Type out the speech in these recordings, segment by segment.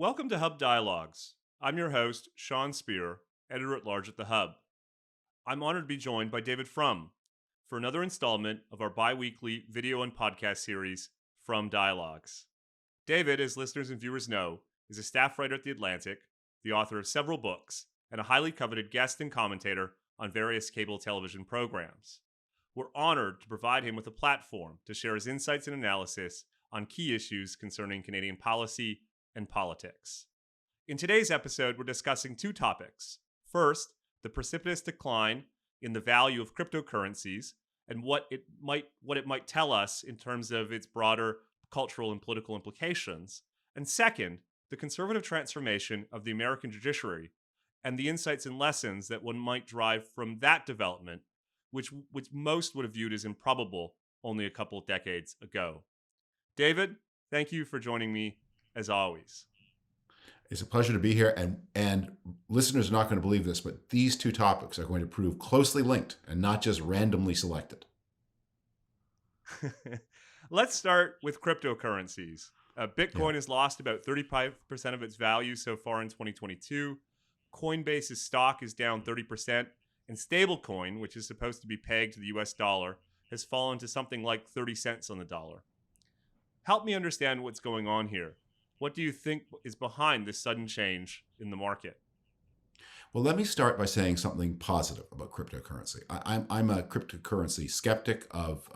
Welcome to Hub Dialogues. I'm your host, Sean Speer, editor-at-large at the Hub. I'm honored to be joined by David Frum for another installment of our bi-weekly video and podcast series, From Dialogues. David, as listeners and viewers know, is a staff writer at The Atlantic, the author of several books, and a highly coveted guest and commentator on various cable television programs. We're honored to provide him with a platform to share his insights and analysis on key issues concerning Canadian policy and politics. In today's episode, we're discussing two topics. First, the precipitous decline in the value of cryptocurrencies and what it might tell us in terms of its broader cultural and political implications. And second, the conservative transformation of the American judiciary and the insights and lessons that one might derive from that development, which most would have viewed as improbable only a couple of decades ago. David, thank you for joining me as always. It's a pleasure to be here, and listeners are not going to believe this, but these two topics are going to prove closely linked and not just randomly selected. Let's start with cryptocurrencies. Bitcoin has lost about 35% of its value so far in 2022. Coinbase's stock is down 30%, and stablecoin, which is supposed to be pegged to the US dollar, has fallen to something like 30 cents on the dollar. Help me understand what's going on here. What do you think is behind this sudden change in the market? Well, let me start by saying something positive about cryptocurrency. I'm a cryptocurrency skeptic of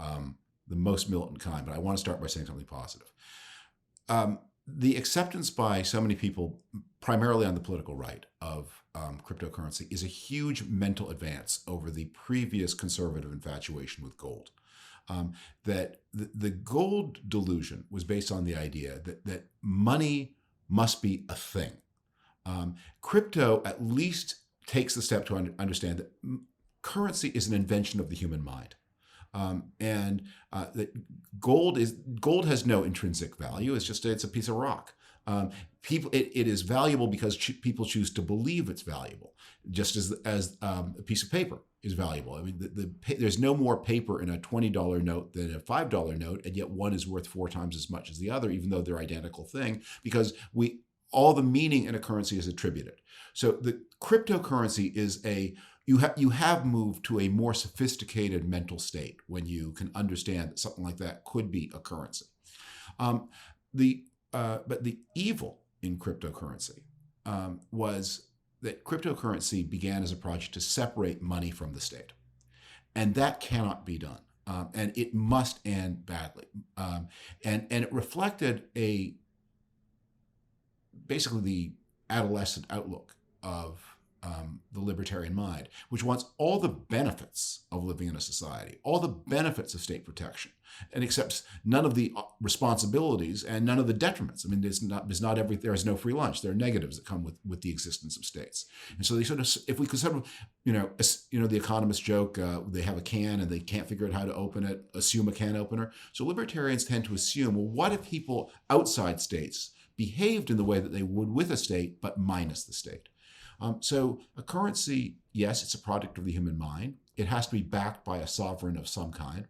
the most militant kind, but I want to start by saying something positive. The acceptance by so many people, primarily on the political right, of cryptocurrency is a huge mental advance over the previous conservative infatuation with gold. That the gold delusion was based on the idea that money must be a thing. Crypto at least takes the step to understand that currency is an invention of the human mind. And that gold has no intrinsic value. It's a piece of rock. It is valuable because people choose to believe it's valuable, just as a piece of paper is valuable. I mean, there's no more paper in a $20 note than a $5 note, and yet one is worth 4 times as much as the other, even though they're identical thing, because all the meaning in a currency is attributed. So the cryptocurrency is you have moved to a more sophisticated mental state when you can understand that something like that could be a currency. But the evil in cryptocurrency was that cryptocurrency began as a project to separate money from the state. And that cannot be done. And it must end badly. And it reflected basically the adolescent outlook of the libertarian mind, which wants all the benefits of living in a society, all the benefits of state protection, and accepts none of the responsibilities and none of the detriments. I mean, there is no free lunch. There are negatives that come with the existence of states. And so they sort of, if we could sort of, the economists joke, they have a can and they can't figure out how to open it, assume a can opener. So libertarians tend to assume, well, what if people outside states behaved in the way that they would with a state, but minus the state? So a currency, yes, it's a product of the human mind. It has to be backed by a sovereign of some kind,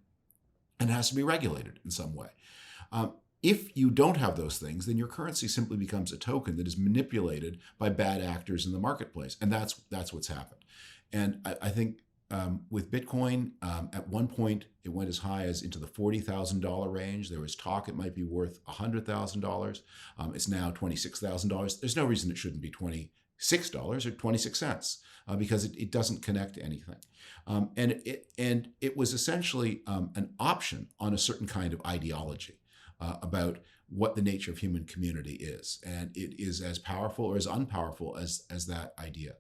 and it has to be regulated in some way. If you don't have those things, then your currency simply becomes a token that is manipulated by bad actors in the marketplace, and that's what's happened. And I think with Bitcoin, at one point, it went as high as into the $40,000 range. There was talk it might be worth $100,000. It's now $26,000. There's no reason it shouldn't be $26 or 26 cents because it doesn't connect to anything. And it was essentially an option on a certain kind of ideology about what the nature of human community is. And it is as powerful or as unpowerful as that idea.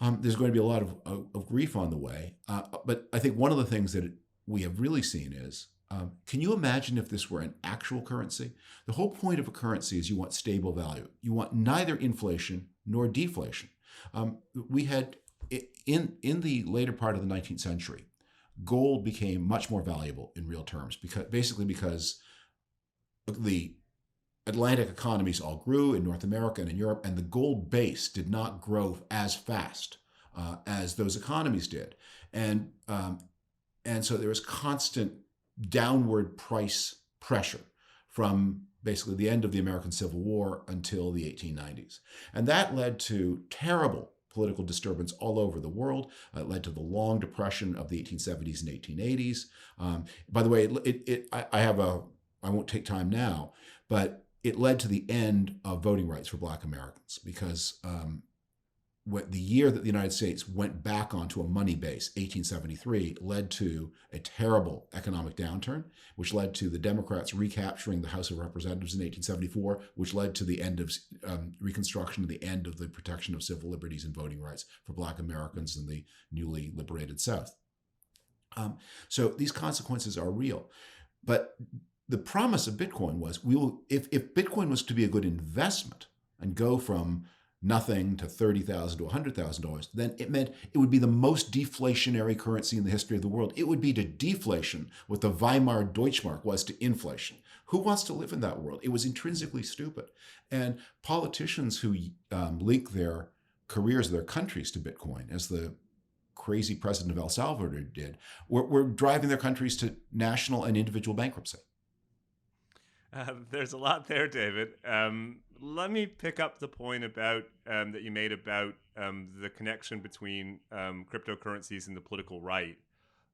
There's going to be a lot of grief on the way. But I think one of the things that we have really seen is, can you imagine if this were an actual currency? The whole point of a currency is you want stable value. You want neither inflation nor deflation. We had, in the later part of the 19th century, gold became much more valuable in real terms, because the Atlantic economies all grew in North America and in Europe, and the gold base did not grow as fast as those economies did. And so there was constant downward price pressure from basically the end of the American Civil War until the 1890s. And that led to terrible political disturbance all over the world. It led to the long depression of the 1870s and 1880s. By the way, I won't take time now, but it led to the end of voting rights for Black Americans because the year that the United States went back onto a money base, 1873, led to a terrible economic downturn, which led to the Democrats recapturing the House of Representatives in 1874, which led to the end of Reconstruction and the end of the protection of civil liberties and voting rights for Black Americans in the newly liberated South. So these consequences are real. But the promise of Bitcoin was, if Bitcoin was to be a good investment and go from nothing to $30,000 to $100,000, then it meant it would be the most deflationary currency in the history of the world. It would be to deflation what the Weimar Deutschmark was to inflation. Who wants to live in that world? It was intrinsically stupid. And politicians who leak their careers, their countries to Bitcoin, as the crazy president of El Salvador did, were driving their countries to national and individual bankruptcy. There's a lot there, David. Let me pick up the point about that you made about the connection between cryptocurrencies and the political right.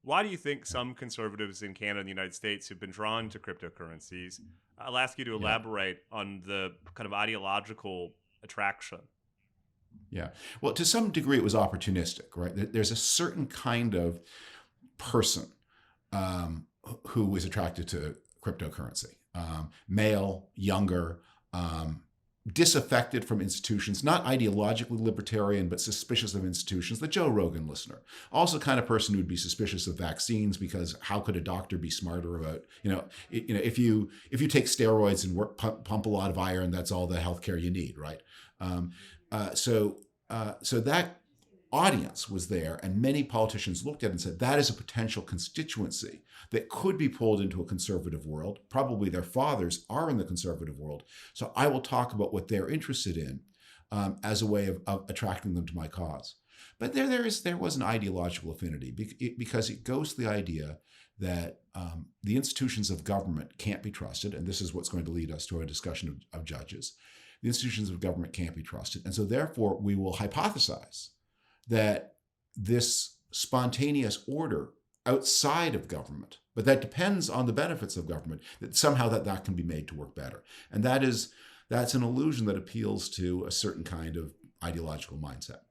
Why do you think some conservatives in Canada and the United States have been drawn to cryptocurrencies? I'll ask you to elaborate on the kind of ideological attraction. Yeah. Well, to some degree, it was opportunistic, right? There's a certain kind of person who is attracted to cryptocurrency. Male, younger, disaffected from institutions, not ideologically libertarian, but suspicious of institutions, the Joe Rogan listener. Also kind of person who would be suspicious of vaccines because how could a doctor be smarter about, if you take steroids and pump a lot of iron, that's all the healthcare you need, right? So that audience was there, and many politicians looked at it and said, that is a potential constituency that could be pulled into a conservative world. Probably their fathers are in the conservative world. So I will talk about what they're interested in as a way of attracting them to my cause. But there was an ideological affinity because it goes to the idea that the institutions of government can't be trusted, and this is what's going to lead us to our discussion of judges. The institutions of government can't be trusted, and so therefore we will hypothesize that this spontaneous order outside of government, but that depends on the benefits of government, that somehow that can be made to work better. And that's an illusion that appeals to a certain kind of ideological mindset.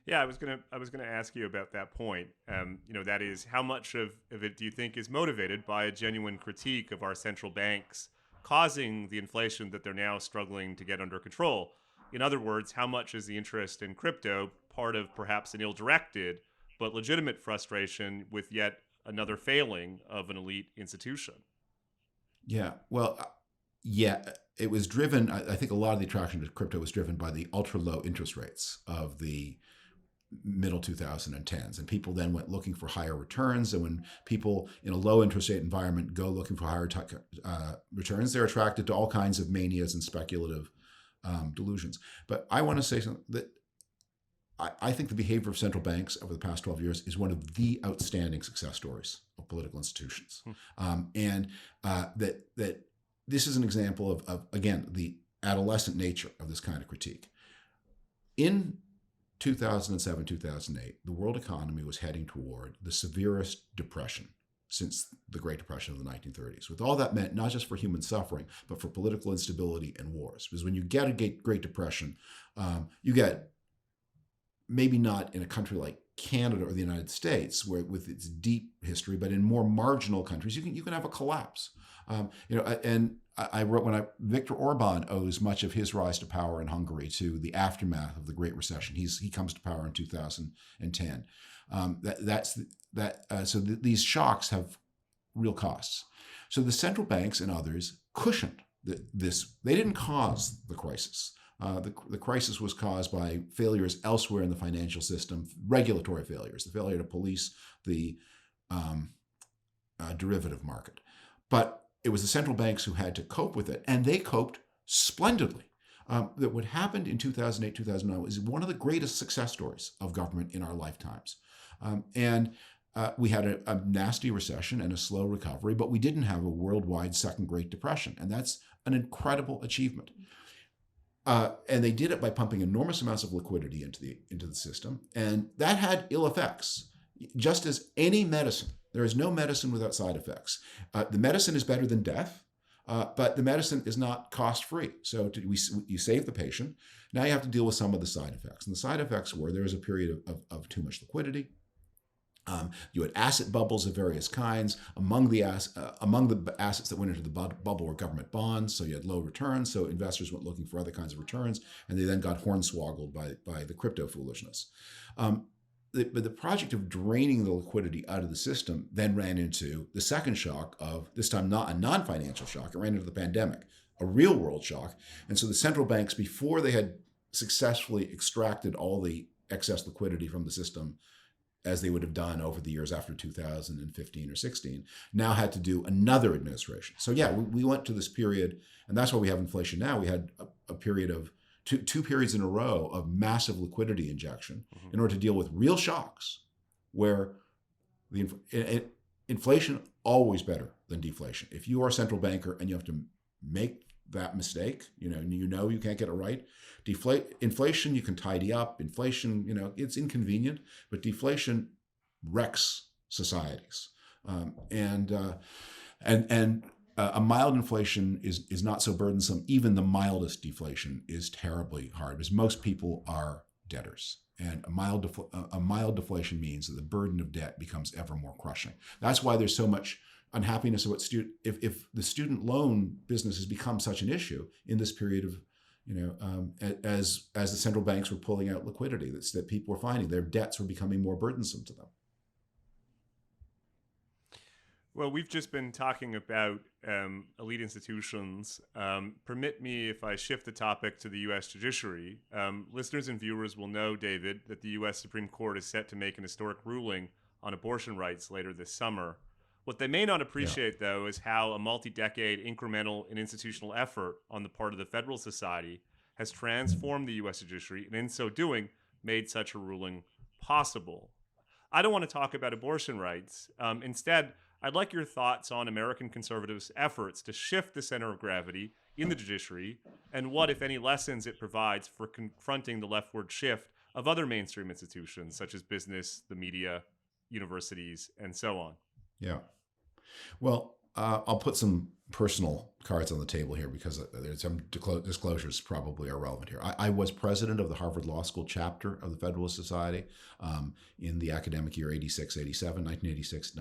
Yeah, I was gonna ask you about that point. That is, how much of it do you think is motivated by a genuine critique of our central banks causing the inflation that they're now struggling to get under control? In other words, how much is the interest in crypto part of perhaps an ill-directed but legitimate frustration with yet another failing of an elite institution? Yeah, well, it was driven, I think a lot of the attraction to crypto was driven by the ultra-low interest rates of the middle 2010s. And people then went looking for higher returns. And when people in a low interest rate environment go looking for higher returns, they're attracted to all kinds of manias and speculative delusions. But I want to say something that I think the behavior of central banks over the past 12 years is one of the outstanding success stories of political institutions. And that this is an example of, again, the adolescent nature of this kind of critique. In 2007, 2008, the world economy was heading toward the severest depression since the Great Depression of the 1930s, with all that meant not just for human suffering, but for political instability and wars. Because when you get a Great Depression, you get, maybe not in a country like Canada or the United States, where with its deep history, but in more marginal countries, you can have a collapse. And I wrote Viktor Orban owes much of his rise to power in Hungary to the aftermath of the Great Recession. He comes to power in 2010. So these shocks have real costs. So the central banks and others cushioned this. They didn't cause the crisis. The crisis was caused by failures elsewhere in the financial system, regulatory failures, the failure to police the derivative market. But it was the central banks who had to cope with it, and they coped splendidly. That what happened in 2008, 2009 is one of the greatest success stories of government in our lifetimes. And we had a nasty recession and a slow recovery, but we didn't have a worldwide second Great Depression. And that's an incredible achievement. And they did it by pumping enormous amounts of liquidity into the system. And that had ill effects. Just as any medicine, there is no medicine without side effects. The medicine is better than death, but the medicine is not cost-free. So you save the patient. Now you have to deal with some of the side effects. And the side effects were there was a period of too much liquidity. You had asset bubbles of various kinds. Among the assets that went into the bubble were government bonds, so you had low returns, so investors went looking for other kinds of returns, and they then got hornswoggled by the crypto foolishness. But the project of draining the liquidity out of the system then ran into the second shock of, this time not a non-financial shock, it ran into the pandemic, a real world shock. And so the central banks, before they had successfully extracted all the excess liquidity from the system, as they would have done over the years after 2015 or 16, now had to do another administration. So yeah, we went to this period, and that's why we have inflation now. We had a period of two periods in a row of massive liquidity injection in order to deal with real shocks, where the inflation always better than deflation. If you are a central banker and you have to make that mistake, you know you can't get it right. Inflation you can tidy up. Inflation, it's inconvenient, but deflation wrecks societies. A mild inflation is not so burdensome. Even the mildest deflation is terribly hard, because most people are debtors. And a mild deflation means that the burden of debt becomes ever more crushing. That's why there's so much unhappiness about if the student loan business has become such an issue in this period of, as the central banks were pulling out liquidity, that people were finding their debts were becoming more burdensome to them. Well, we've just been talking about elite institutions. Permit me, if I shift the topic to the U.S. judiciary, listeners and viewers will know, David, that the U.S. Supreme Court is set to make an historic ruling on abortion rights later this summer. What they may not appreciate, though, is how a multi-decade incremental and institutional effort on the part of the federal society has transformed the U.S. judiciary, and in so doing, made such a ruling possible. I don't want to talk about abortion rights. Instead, I'd like your thoughts on American conservatives' efforts to shift the center of gravity in the judiciary, and what, if any, lessons it provides for confronting the leftward shift of other mainstream institutions, such as business, the media, universities, and so on. Yeah. Well, I'll put some personal cards on the table here, because there's some disclosures probably are relevant here. I was president of the Harvard Law School chapter of the Federalist Society in the academic year 1986,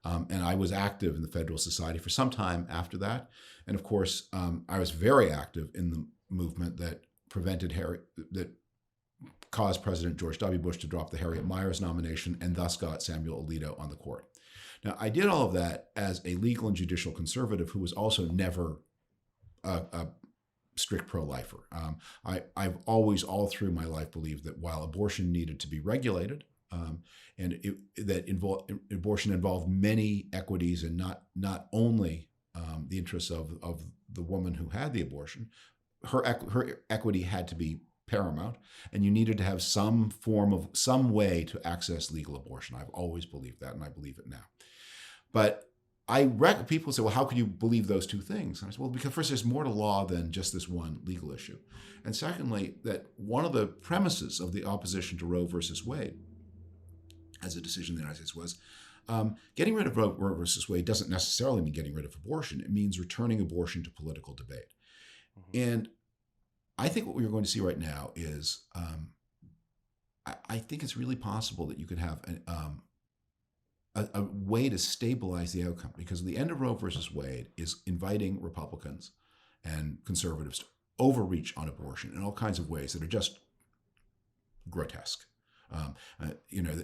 and I was active in the Federalist Society for some time after that. And of course, I was very active in the movement that caused President George W. Bush to drop the Harriet Miers nomination and thus got Samuel Alito on the court. Now, I did all of that as a legal and judicial conservative who was also never a strict pro-lifer. I've always, all through my life, believed that while abortion needed to be regulated, abortion involved many equities, and not only the interests of the woman who had the abortion, her equity had to be paramount, and you needed to have some way to access legal abortion. I've always believed that, and I believe it now. But people say, well, how could you believe those two things? And I said, well, because first, there's more to law than just this one legal issue. And secondly, that one of the premises of the opposition to Roe versus Wade as a decision in the United States was getting rid of Roe versus Wade doesn't necessarily mean getting rid of abortion. It means returning abortion to political debate. Mm-hmm. And I think what we're going to see right now is, I think it's really possible that you could have a way to stabilize the outcome, because the end of Roe versus Wade is inviting Republicans and conservatives to overreach on abortion in all kinds of ways that are just grotesque.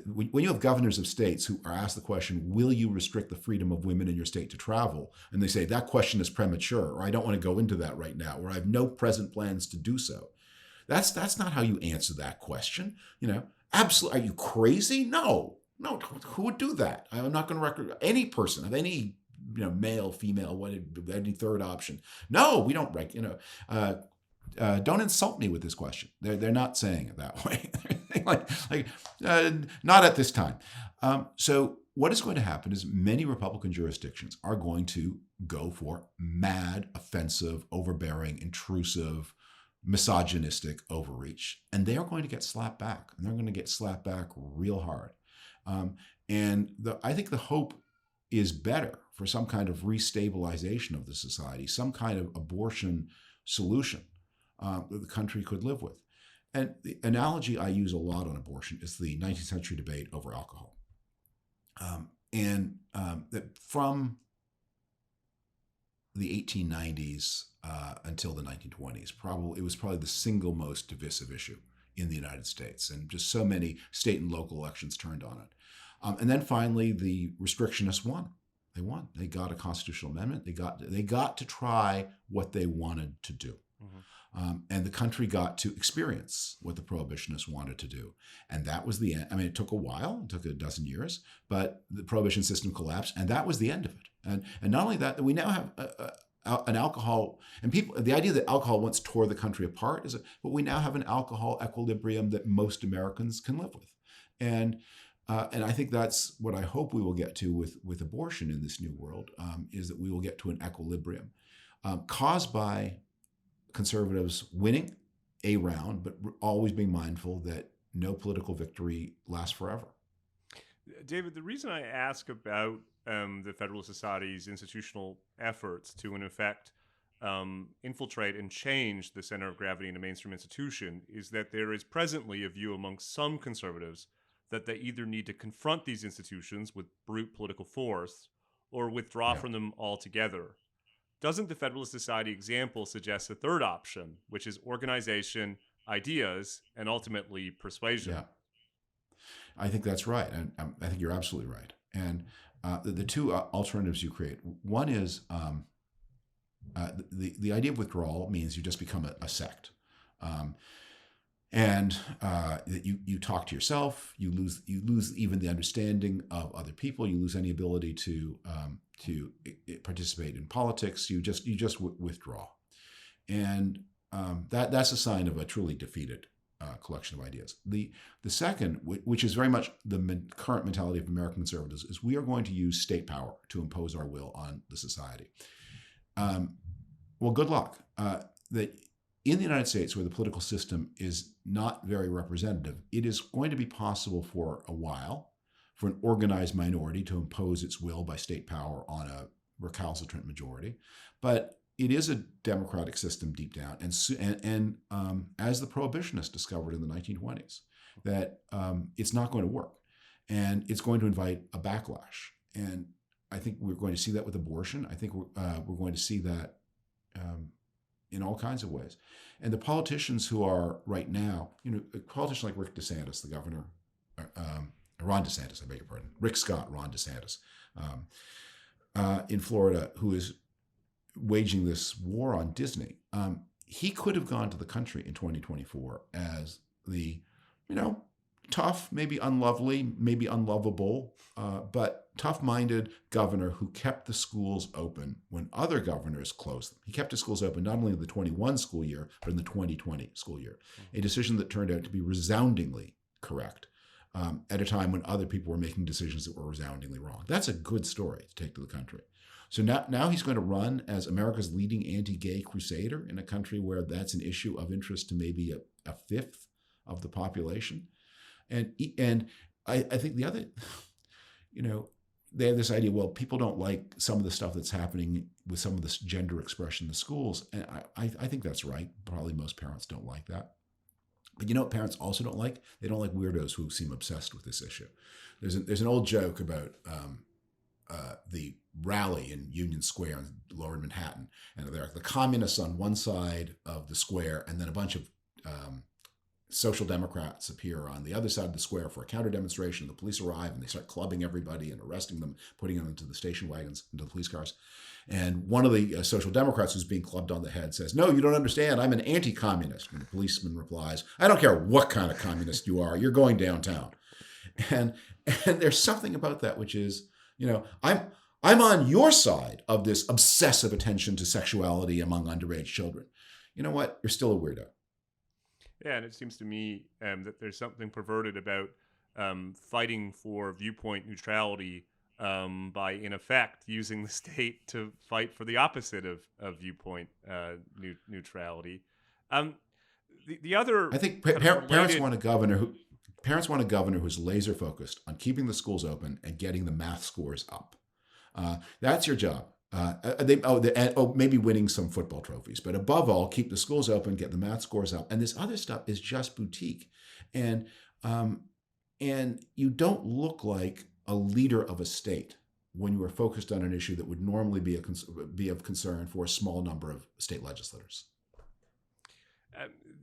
When you have governors of states who are asked the question, will you restrict the freedom of women in your state to travel? And they say, that question is premature, or I don't want to go into that right now, or I have no present plans to do so. That's not how you answer that question. Absolutely. Are you crazy? No, who would do that? I'm not going to record any person of any, male, female, any third option. No, we don't, don't insult me with this question. They're not saying it that way. Not at this time. So what is going to happen is many Republican jurisdictions are going to go for mad, offensive, overbearing, intrusive, misogynistic overreach, and they are going to get slapped back, and they're going to get slapped back real hard. I think the hope is better for some kind of restabilization of the society, some kind of abortion solution that the country could live with. And the analogy I use a lot on abortion is the 19th century debate over alcohol. That from the 1890s until the 1920s, it was probably the single most divisive issue in the United States, and just so many state and local elections turned on it. And then finally, the restrictionists won. They won. They got a constitutional amendment. They got to try what they wanted to do. Mm-hmm. And the country got to experience what the prohibitionists wanted to do. And that was the end. I mean, it took a while. It took a dozen years. But the prohibition system collapsed, and that was the end of it. And not only that, we now have an alcohol, and people, the idea that alcohol once tore the country apart, but we now have an alcohol equilibrium that most Americans can live with. And I think that's what I hope we will get to with abortion in this new world, is that we will get to an equilibrium caused by conservatives winning a round, but always being mindful that no political victory lasts forever. David, the reason I ask about the Federalist Society's institutional efforts to, in effect, infiltrate and change the center of gravity in a mainstream institution is that there is presently a view among some conservatives that they either need to confront these institutions with brute political force or withdraw from them altogether. Doesn't the Federalist Society example suggest a third option, which is organization, ideas, and ultimately persuasion? Yeah, I think that's right. And I think you're absolutely right. And the two alternatives you create, one is the idea of withdrawal means you just become a sect. And that you talk to yourself, you lose even the understanding of other people, you lose any ability to participate in politics. You just withdraw, and that's a sign of a truly defeated collection of ideas. The second, which is very much the current mentality of American conservatives, is we are going to use state power to impose our will on the society. Well, good luck. That in the United States, where the political system is not very representative, it is going to be possible for a while for an organized minority to impose its will by state power on a recalcitrant majority. But it is a democratic system deep down. And as the prohibitionists discovered in the 1920s, that it's not going to work. And it's going to invite a backlash. And I think we're going to see that with abortion. I think we're going to see that in all kinds of ways. And the politicians who are right now, a politician like Rick DeSantis, the governor, Ron DeSantis, I beg your pardon, Rick Scott, Ron DeSantis, in Florida, who is waging this war on Disney, he could have gone to the country in 2024 as the, tough, maybe unlovely, maybe unlovable, but tough-minded governor who kept the schools open when other governors closed them. He kept the schools open not only in the 21 school year, but in the 2020 school year, a decision that turned out to be resoundingly correct at a time when other people were making decisions that were resoundingly wrong. That's a good story to take to the country. So now he's going to run as America's leading anti-gay crusader in a country where that's an issue of interest to maybe a fifth of the population. And I think the other, they have this idea, well, people don't like some of the stuff that's happening with some of this gender expression in the schools. And I think that's right. Probably most parents don't like that. But you know what parents also don't like? They don't like weirdos who seem obsessed with this issue. There's an old joke about the rally in Union Square in Lower Manhattan. And there are the communists on one side of the square, and then a bunch of social democrats appear on the other side of the square for a counter demonstration. The police arrive and they start clubbing everybody and arresting them, putting them into the station wagons, into the police cars. And one of the social democrats who's being clubbed on the head says, "No, you don't understand. I'm an anti-communist." And the policeman replies, "I don't care what kind of communist you are. You're going downtown." And there's something about that, which is, I'm on your side of this obsessive attention to sexuality among underage children. you know what? You're still a weirdo. Yeah, and it seems to me that there's something perverted about fighting for viewpoint neutrality by, in effect, using the state to fight for the opposite of viewpoint neutrality. Um, the other I think kind of parents related, want a governor who parents want a governor who's laser focused on keeping the schools open and getting the math scores up. That's your job. Maybe winning some football trophies, but above all, keep the schools open, get the math scores up, and this other stuff is just boutique, and um, and you don't look like a leader of a state when you are focused on an issue that would normally be of concern for a small number of state legislators.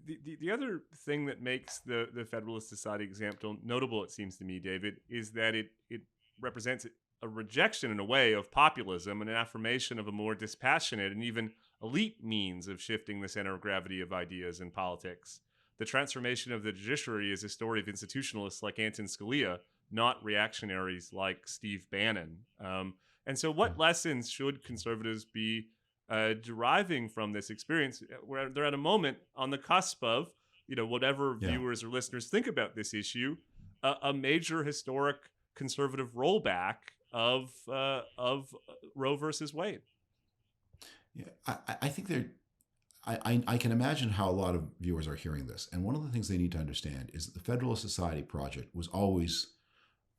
the other thing that makes the Federalist Society example notable, it seems to me, David, is that it represents a rejection in a way of populism and an affirmation of a more dispassionate and even elite means of shifting the center of gravity of ideas in politics. The transformation of the judiciary is a story of institutionalists like Anton Scalia, not reactionaries like Steve Bannon. And so, what lessons should conservatives be deriving from this experience, where they're at a moment on the cusp of, whatever Yeah. viewers or listeners think about this issue, a major historic conservative rollback of Roe versus Wade? Yeah, I think they're. I can imagine how a lot of viewers are hearing this. And one of the things they need to understand is that the Federalist Society project was always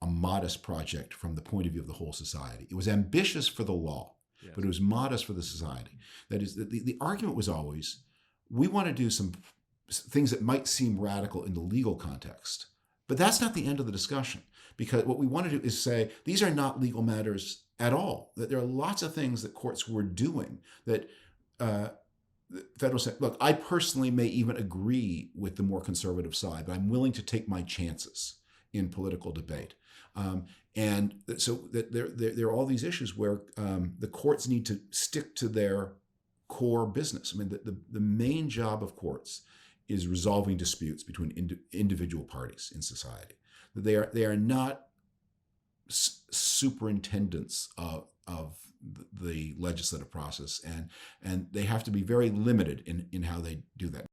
a modest project from the point of view of the whole society. It was ambitious for the law, Yes. but it was modest for the society. That is, the argument was always, we want to do some things that might seem radical in the legal context, but that's not the end of the discussion. Because what we want to do is say, these are not legal matters at all. That there are lots of things that courts were doing that the federal said, look, I personally may even agree with the more conservative side, but I'm willing to take my chances in political debate. And so that there are all these issues where the courts need to stick to their core business. I mean, the main job of courts is resolving disputes between individual parties in society. They are not superintendents of the legislative process, and they have to be very limited in how they do that.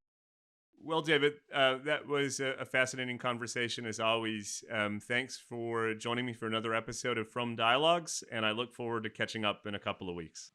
Well, David, that was a fascinating conversation as always. Thanks for joining me for another episode of From Dialogues, and I look forward to catching up in a couple of weeks.